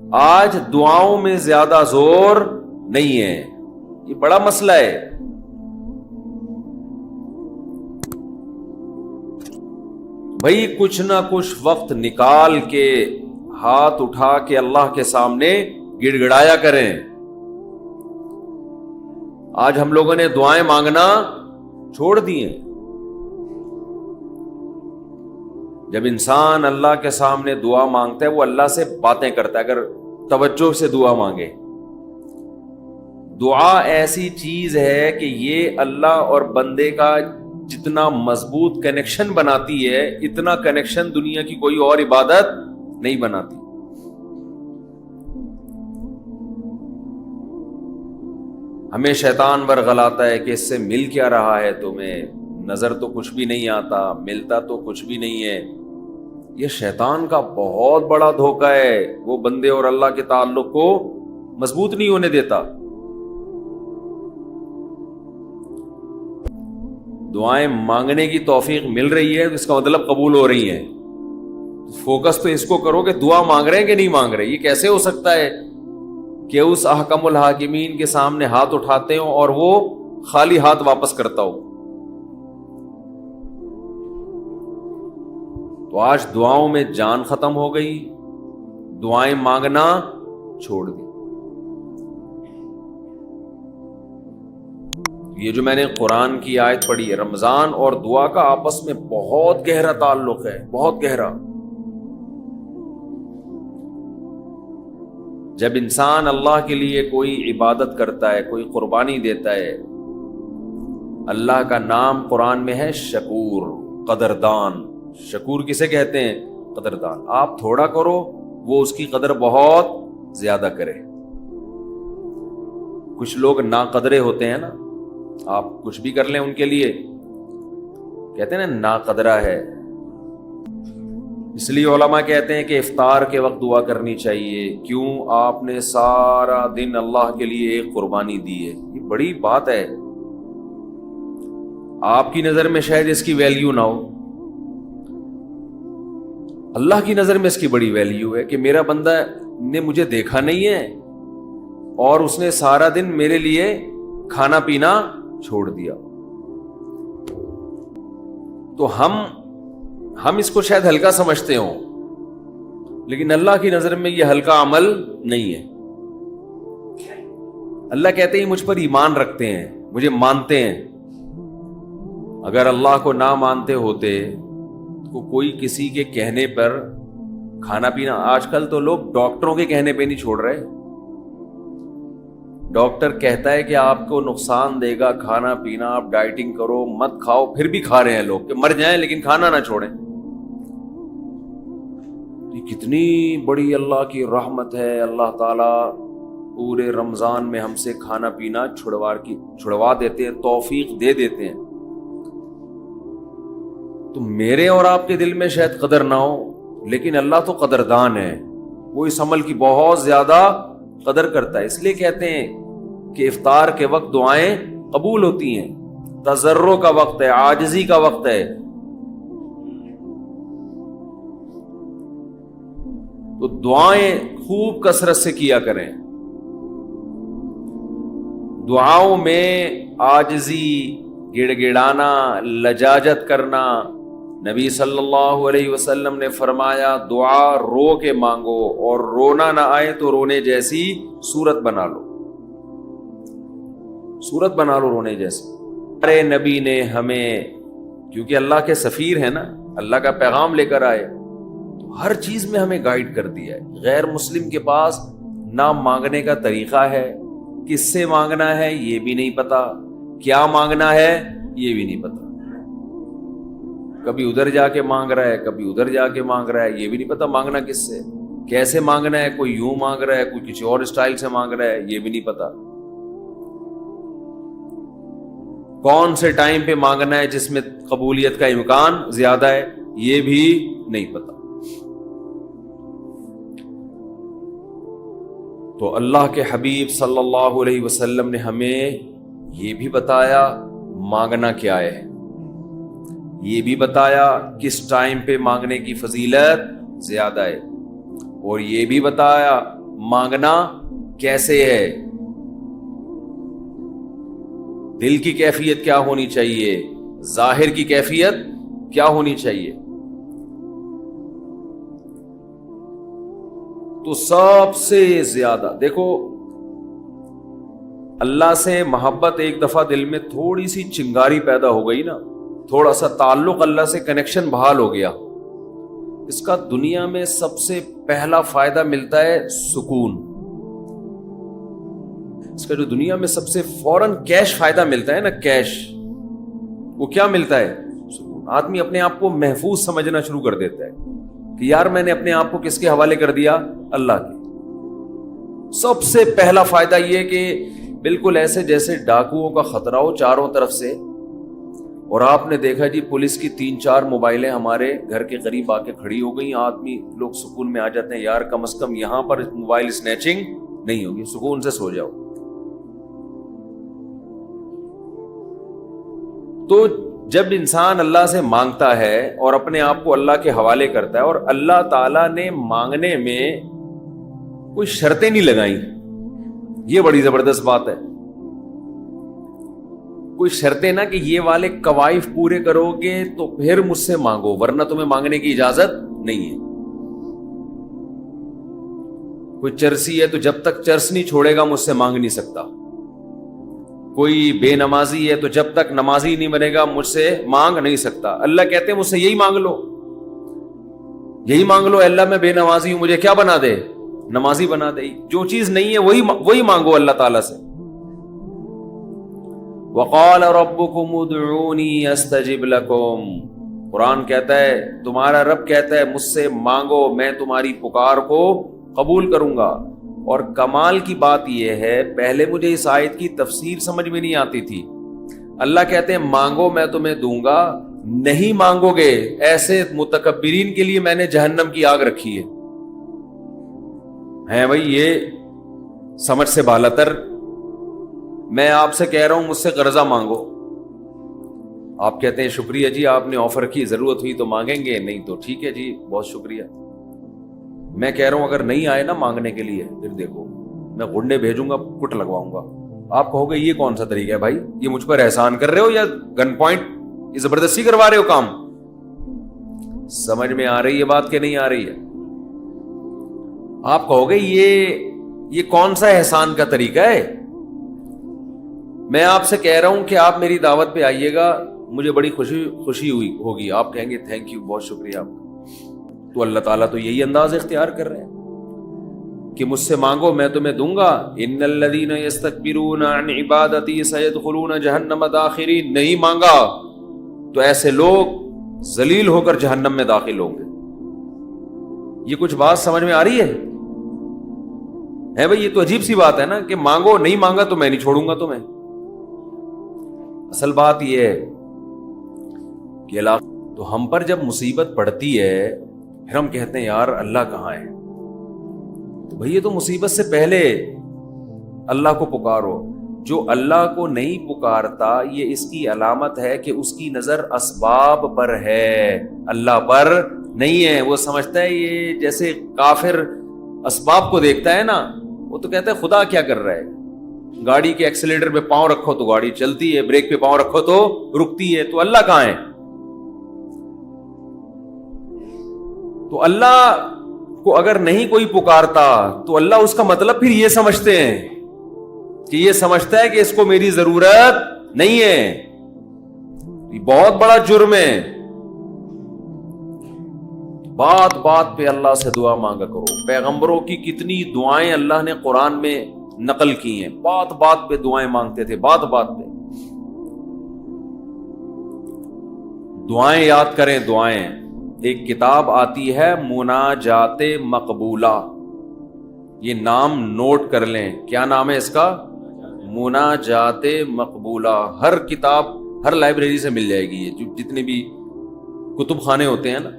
آج دعاؤں میں زیادہ زور نہیں ہے. یہ بڑا مسئلہ ہے. بھائی کچھ نہ کچھ وقت نکال کے ہاتھ اٹھا کے اللہ کے سامنے گڑ گڑایا کریں. آج ہم لوگوں نے دعائیں مانگنا چھوڑ دی ہیں. جب انسان اللہ کے سامنے دعا مانگتا ہے وہ اللہ سے باتیں کرتا ہے. اگر توجہ سے دعا مانگے, دعا ایسی چیز ہے کہ یہ اللہ اور بندے کا جتنا مضبوط کنیکشن بناتی ہے اتنا کنیکشن دنیا کی کوئی اور عبادت نہیں بناتی. ہمیں شیطان ورغلاتا ہے کہ اس سے مل کیا رہا ہے تمہیں, نظر تو کچھ بھی نہیں آتا, ملتا تو کچھ بھی نہیں ہے. یہ شیطان کا بہت بڑا دھوکہ ہے. وہ بندے اور اللہ کے تعلق کو مضبوط نہیں ہونے دیتا. دعائیں مانگنے کی توفیق مل رہی ہے اس کا مطلب قبول ہو رہی ہیں. فوکس تو اس کو کرو کہ دعا مانگ رہے ہیں کہ نہیں مانگ رہے. یہ کیسے ہو سکتا ہے کہ اس احکم الحاکمین کے سامنے ہاتھ اٹھاتے ہوں اور وہ خالی ہاتھ واپس کرتا ہو. تو آج دعاؤں میں جان ختم ہو گئی, دعائیں مانگنا چھوڑ دی. یہ جو میں نے قرآن کی آیت پڑھی ہے, رمضان اور دعا کا آپس میں بہت گہرا تعلق ہے, بہت گہرا. جب انسان اللہ کے لیے کوئی عبادت کرتا ہے, کوئی قربانی دیتا ہے, اللہ کا نام قرآن میں ہے شکور, قدردان. شکور کسے کہتے ہیں؟ قدردان. آپ تھوڑا کرو وہ اس کی قدر بہت زیادہ کرے. کچھ لوگ ناقدرے ہوتے ہیں نا, آپ کچھ بھی کر لیں ان کے لیے کہتے ہیں نا ناقدرہ ہے. اس لیے علماء کہتے ہیں کہ افطار کے وقت دعا کرنی چاہیے. کیوں؟ آپ نے سارا دن اللہ کے لیے ایک قربانی دی ہے. یہ بڑی بات ہے. آپ کی نظر میں شاید اس کی ویلیو نہ ہو, اللہ کی نظر میں اس کی بڑی ویلیو ہے کہ میرا بندہ نے مجھے دیکھا نہیں ہے اور اس نے سارا دن میرے لیے کھانا پینا چھوڑ دیا. تو ہم اس کو شاید ہلکا سمجھتے ہوں, لیکن اللہ کی نظر میں یہ ہلکا عمل نہیں ہے. اللہ کہتے ہیں مجھ پر ایمان رکھتے ہیں, مجھے مانتے ہیں. اگر اللہ کو نہ مانتے ہوتے تو کوئی کسی کے کہنے پر کھانا پینا, آج کل تو لوگ ڈاکٹروں کے کہنے پہ نہیں چھوڑ رہے. ڈاکٹر کہتا ہے کہ آپ کو نقصان دے گا کھانا پینا, آپ ڈائٹنگ کرو, مت کھاؤ, پھر بھی کھا رہے ہیں لوگ کہ مر جائیں لیکن کھانا نہ چھوڑیں. یہ کتنی بڑی اللہ کی رحمت ہے. اللہ تعالیٰ پورے رمضان میں ہم سے کھانا پینا چھڑوا دیتے ہیں, توفیق دے دیتے ہیں. تو میرے اور آپ کے دل میں شاید قدر نہ ہو, لیکن اللہ تو قدردان ہے, وہ اس عمل کی بہت زیادہ قدر کرتا ہے. اس لیے کہتے ہیں کہ افطار کے وقت دعائیں قبول ہوتی ہیں. تضرع کا وقت ہے, عاجزی کا وقت ہے. تو دعائیں خوب کثرت سے کیا کریں. دعاؤں میں عاجزی, گڑ گڑانا, لجاجت کرنا. نبی صلی اللہ علیہ وسلم نے فرمایا دعا رو کے مانگو, اور رونا نہ آئے تو رونے جیسی صورت بنا لو, صورت بنا لو رونے جیسی. ہمارے نبی نے ہمیں, کیونکہ اللہ کے سفیر ہیں نا, اللہ کا پیغام لے کر آئے, تو ہر چیز میں ہمیں گائیڈ کر دیا ہے. غیر مسلم کے پاس نہ مانگنے کا طریقہ ہے, کس سے مانگنا ہے یہ بھی نہیں پتا, کیا مانگنا ہے یہ بھی نہیں پتا. کبھی ادھر جا کے مانگ رہا ہے, کبھی ادھر جا کے مانگ رہا ہے, یہ بھی نہیں پتا مانگنا کس سے, کیسے مانگنا ہے. کوئی یوں مانگ رہا ہے, کوئی کسی اور اسٹائل سے مانگ رہا ہے, یہ بھی نہیں پتا. کون سے ٹائم پہ مانگنا ہے جس میں قبولیت کا امکان زیادہ ہے, یہ بھی نہیں پتا. تو اللہ کے حبیب صلی اللہ علیہ وسلم نے ہمیں یہ بھی بتایا مانگنا کیا ہے, یہ بھی بتایا کس ٹائم پہ مانگنے کی فضیلت زیادہ ہے, اور یہ بھی بتایا مانگنا کیسے ہے، دل کی کیفیت کیا ہونی چاہیے، ظاہر کی کیفیت کیا ہونی چاہیے. تو سب سے زیادہ دیکھو، اللہ سے محبت ایک دفعہ دل میں تھوڑی سی چنگاری پیدا ہو گئی نا، تھوڑا سا تعلق اللہ سے کنیکشن بحال ہو گیا، اس کا دنیا میں سب سے پہلا فائدہ ملتا ہے سکون. اس کا جو دنیا میں سب سے فوراً کیش فائدہ ملتا ہے نا، کیش، وہ کیا ملتا ہے؟ سکون. آدمی اپنے آپ کو محفوظ سمجھنا شروع کر دیتا ہے کہ یار میں نے اپنے آپ کو کس کے حوالے کر دیا؟ اللہ کے. سب سے پہلا فائدہ یہ کہ بالکل ایسے جیسے ڈاکوؤں کا خطرہ ہو چاروں طرف سے، اور آپ نے دیکھا جی پولیس کی 3-4 موبائلیں ہمارے گھر کے قریب آ کے کھڑی ہو گئی، آدمی لوگ سکون میں آ جاتے ہیں، یار کم از کم یہاں پر موبائل سنیچنگ نہیں ہوگی، سکون سے سو جاؤ. تو جب انسان اللہ سے مانگتا ہے اور اپنے آپ کو اللہ کے حوالے کرتا ہے، اور اللہ تعالیٰ نے مانگنے میں کوئی شرطیں نہیں لگائیں، یہ بڑی زبردست بات ہے. کوئی شرطیں نہ کہ یہ والے قوائف پورے کرو گے تو پھر مجھ سے مانگو، ورنہ تمہیں مانگنے کی اجازت نہیں ہے. کوئی چرسی ہے تو جب تک چرس نہیں چھوڑے گا مجھ سے مانگ نہیں سکتا. کوئی بے نمازی ہے تو جب تک نمازی نہیں بنے گا مجھ سے مانگ نہیں سکتا. اللہ کہتے ہیں مجھ سے یہی مانگ لو، یہی مانگ لو، اللہ میں بے نمازی ہوں، مجھے کیا بنا دے؟ نمازی بنا دے. جو چیز نہیں ہے وہی مانگو اللہ تعالیٰ سے. وقال ربکم ادعونی استجب لکم، قرآن کہتا ہے، تمہارا رب کہتا ہے مجھ سے مانگو میں تمہاری پکار کو قبول کروں گا. اور کمال کی بات یہ ہے، پہلے مجھے اس آیت کی تفسیر سمجھ میں نہیں آتی تھی. اللہ کہتے ہیں مانگو میں تمہیں دوں گا، نہیں مانگو گے ایسے متکبرین کے لیے میں نے جہنم کی آگ رکھی ہے بھائی. یہ سمجھ سے بالاتر. میں آپ سے کہہ رہا ہوں مجھ سے قرضہ مانگو، آپ کہتے ہیں شکریہ جی آپ نے آفر کی، ضرورت ہوئی تو مانگیں گے، نہیں تو ٹھیک ہے جی بہت شکریہ. میں کہہ رہا ہوں اگر نہیں آئے نا مانگنے کے لیے، پھر دیکھو میں گنڈے بھیجوں گا، کٹ لگواؤں گا. آپ کہو گے یہ کون سا طریقہ ہے بھائی، یہ مجھ پر احسان کر رہے ہو یا گن پوائنٹ یہ زبردستی کروا رہے ہو کام؟ سمجھ میں آ رہی ہے بات کہ نہیں آ رہی ہے؟ آپ کہو گے یہ کون سا احسان کا طریقہ ہے؟ میں آپ سے کہہ رہا ہوں کہ آپ میری دعوت پہ آئیے گا، مجھے بڑی خوشی ہوگی، آپ کہیں گے تھینک یو، بہت شکریہ آپ کا. تو اللہ تعالیٰ تو یہی انداز اختیار کر رہے ہیں کہ مجھ سے مانگو میں تمہیں دوں گا. ان الذین یستکبرون عن عبادتی سیدخلون جہنم داخرین، نہیں مانگا تو ایسے لوگ ذلیل ہو کر جہنم میں داخل ہوں گے. یہ کچھ بات سمجھ میں آ رہی ہے بھائی؟ یہ تو عجیب سی بات ہے نا کہ مانگو، نہیں مانگا تو میں نہیں چھوڑوں گا تمہیں. اصل بات یہ ہے کہ تو ہم پر جب مصیبت پڑتی ہے پھر ہم کہتے ہیں یار اللہ کہاں ہے؟ تو بھئی یہ تو مصیبت سے پہلے اللہ کو پکارو. جو اللہ کو نہیں پکارتا یہ اس کی علامت ہے کہ اس کی نظر اسباب پر ہے، اللہ پر نہیں ہے. وہ سمجھتا ہے یہ جیسے کافر اسباب کو دیکھتا ہے نا، وہ تو کہتا ہے خدا کیا کر رہا ہے؟ گاڑی کے ایکسیلیٹر پہ پاؤں رکھو تو گاڑی چلتی ہے، بریک پہ پاؤں رکھو تو رکتی ہے، تو اللہ کہاں ہے؟ تو اللہ کو اگر نہیں کوئی پکارتا تو اللہ اس کا مطلب پھر یہ سمجھتے ہیں کہ یہ سمجھتا ہے کہ اس کو میری ضرورت نہیں ہے. یہ بہت بڑا جرم ہے. بات بات پہ اللہ سے دعا مانگا کرو. پیغمبروں کی کتنی دعائیں اللہ نے قرآن میں نقل کی ہیں، بات بات پہ دعائیں مانگتے تھے، بات بات پہ دعائیں یاد کریں. دعائیں، ایک کتاب آتی ہے مناجات مقبولہ، یہ نام نوٹ کر لیں. کیا نام ہے اس کا؟ مناجات مقبولہ. ہر کتاب ہر لائبریری سے مل جائے گی، یہ جتنے بھی کتب خانے ہوتے ہیں نا.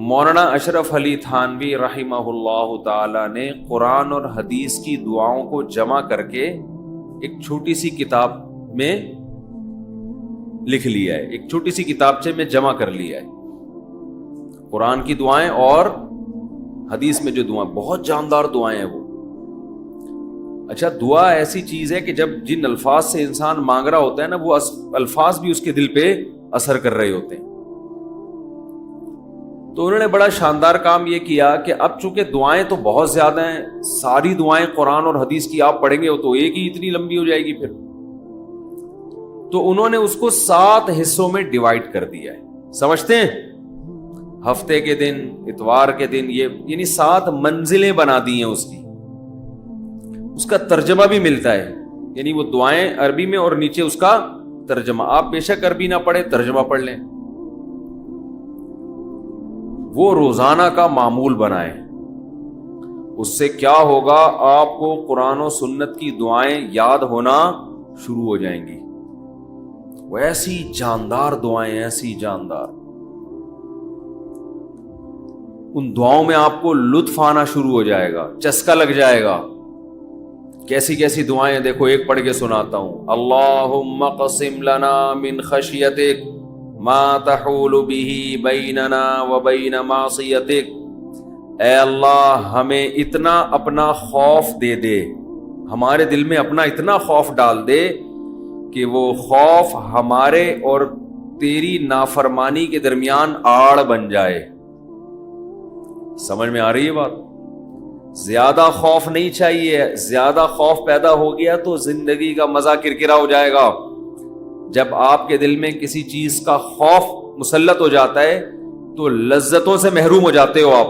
مولانا اشرف علی تھانوی رحمہ اللہ تعالی نے قرآن اور حدیث کی دعاؤں کو جمع کر کے ایک چھوٹی سی کتاب میں لکھ لیا ہے، ایک چھوٹی سی کتابچے میں جمع کر لیا ہے. قرآن کی دعائیں اور حدیث میں جو دعائیں، بہت جاندار دعائیں ہیں وہ. اچھا، دعا ایسی چیز ہے کہ جب جن الفاظ سے انسان مانگ رہا ہوتا ہے نا، وہ الفاظ بھی اس کے دل پہ اثر کر رہے ہوتے ہیں. تو انہوں نے بڑا شاندار کام یہ کیا کہ اب چونکہ دعائیں تو بہت زیادہ ہیں، ساری دعائیں قرآن اور حدیث کی آپ پڑھیں گے تو ایک ہی اتنی لمبی ہو جائے گی پھر. تو انہوں نے اس کو 7 حصوں میں ڈیوائڈ کر دیا ہے. سمجھتے ہیں؟ ہفتے کے دن، اتوار کے دن، یہ یعنی 7 منزلیں بنا دی ہیں اس کی. اس کا ترجمہ بھی ملتا ہے، یعنی وہ دعائیں عربی میں اور نیچے اس کا ترجمہ. آپ بے شک عربی نہ پڑھیں، ترجمہ پڑھ لیں. وہ روزانہ کا معمول بنائیں. اس سے کیا ہوگا؟ آپ کو قرآن و سنت کی دعائیں یاد ہونا شروع ہو جائیں گی. وہ ایسی جاندار دعائیں، ایسی جاندار. ان دعاؤں میں آپ کو لطف آنا شروع ہو جائے گا، چسکا لگ جائے گا. کیسی کیسی دعائیں دیکھو، ایک پڑھ کے سناتا ہوں. اللہم اقسم لنا من خشیتک ما تحول به بیننا وبین معصیتک. اے اللہ ہمیں اتنا اپنا خوف دے دے، ہمارے دل میں اپنا اتنا خوف ڈال دے کہ وہ خوف ہمارے اور تیری نافرمانی کے درمیان آڑ بن جائے. سمجھ میں آ رہی ہے بات؟ زیادہ خوف نہیں چاہیے. زیادہ خوف پیدا ہو گیا تو زندگی کا مزہ کرکرا ہو جائے گا. جب آپ کے دل میں کسی چیز کا خوف مسلط ہو جاتا ہے تو لذتوں سے محروم ہو جاتے ہو آپ.